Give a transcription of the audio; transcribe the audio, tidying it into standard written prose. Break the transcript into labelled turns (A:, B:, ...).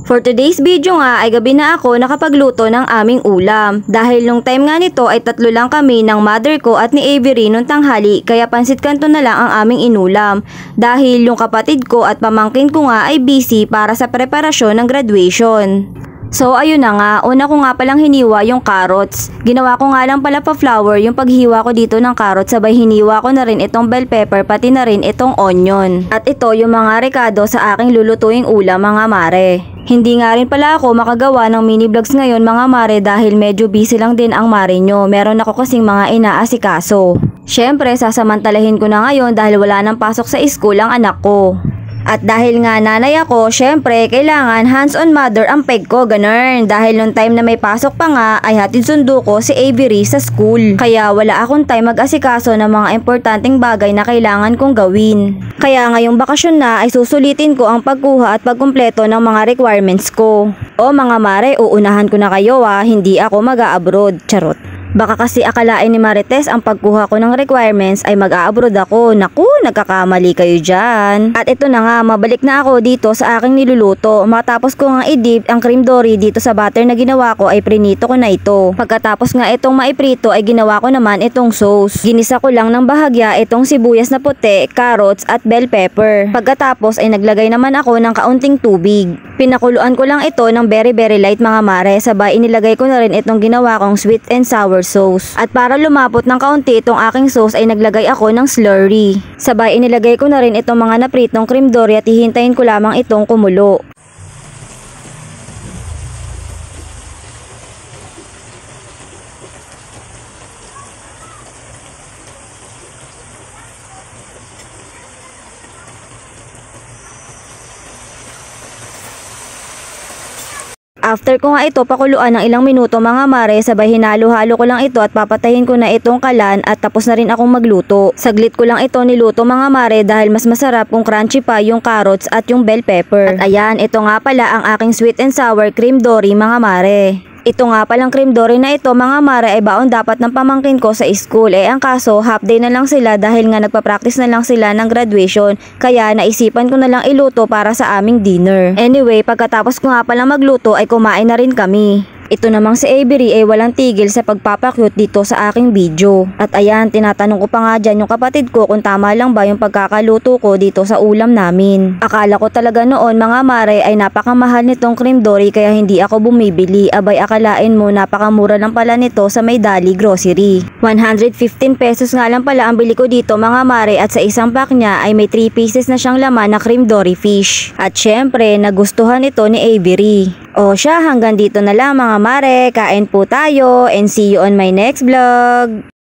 A: For today's video nga ay gabi na ako nakapagluto ng aming ulam. Dahil nung time nga nito ay tatlo lang kami ng mother ko at ni Avery nung tanghali kaya pansit kanto na lang ang aming inulam. Dahil yung kapatid ko at pamangkin ko nga ay busy para sa preparasyon ng graduation. So ayun na nga, una ko nga palang hiniwa yung carrots. Ginawa ko nga lang pala pa flour yung paghiwa ko dito ng carrots, sabay hiniwa ko na rin itong bell pepper pati na rin itong onion. At ito yung mga rekado sa aking lulutuing ulam mga mare. Hindi nga rin pala ako makagawa ng mini vlogs ngayon mga mare dahil medyo busy lang din ang mare nyo. Meron ako kasing mga inaasikaso. Syempre sasamantalahin ko na ngayon dahil wala nang pasok sa school ang anak ko. At dahil nga nanay ako, syempre kailangan hands-on mother ang peg ko, ganun. Dahil nung time na may pasok pa nga ay hatid sundo ko si Avery sa school. Kaya wala akong time mag-asikaso ng mga importanteng bagay na kailangan kong gawin. Kaya ngayong bakasyon na ay susulitin ko ang pagkuha at pagkumpleto ng mga requirements ko. O mga mare, uunahan ko na kayo hindi ako mag-a-abroad, charot. Baka kasi akalain ni Marites ang pagkuha ko ng requirements ay mag-a-abroad ako. Naku, nagkakamali kayo dyan. At ito na nga, mabalik na ako dito sa aking niluluto. Matapos ko nga i-dip ang cream dory dito sa butter na ginawa ko ay prinito ko na ito. Pagkatapos nga itong maiprito ay ginawa ko naman itong sauce. Ginisa ko lang ng bahagya itong sibuyas na puti, carrots at bell pepper. Pagkatapos ay naglagay naman ako ng kaunting tubig. Pinakuluan ko lang ito ng very light mga mare. Sabay inilagay ko na rin itong ginawa kong sweet and sour sauce. At para lumapot ng kaunti itong aking sauce ay naglagay ako ng slurry. Sabay inilagay ko na rin itong mga napritong cream dory at hihintayin ko lamang itong kumulo. After ko nga ito pakuluan ng ilang minuto mga mare, sabay hinalo-halo ko lang ito at papatayin ko na itong kalan at tapos na rin akong magluto. Saglit ko lang ito niluto mga mare dahil mas masarap kung crunchy pa yung carrots at yung bell pepper. At ayan, ito nga pala ang aking sweet and sour cream dory mga mare. Ito nga palang cream dory na ito mga mare ay baon dapat ng pamangkin ko sa school. Ang kaso half day na lang sila dahil nga nagpa-practice na lang sila ng graduation. Kaya naisipan ko na lang iluto para sa aming dinner. Anyway, pagkatapos ko nga palang magluto ay kumain na rin kami. Ito namang si Avery ay walang tigil sa pagpapakyut dito sa aking video. At ayan, tinatanong ko pa nga dyan yung kapatid ko kung tama lang ba yung pagkakaluto ko dito sa ulam namin. Akala ko talaga noon mga mare ay napakamahal nitong cream dory kaya hindi ako bumibili. Abay akalain mo napakamura lang pala nito sa May Dali Grocery. 115 pesos nga lang pala ang bili ko dito mga mare at sa isang pack niya ay may 3 pieces na siyang laman na cream dory fish. At syempre nagustuhan ito ni Avery. O siya, hanggang dito na lang mga mare, kain po tayo and see you on my next vlog.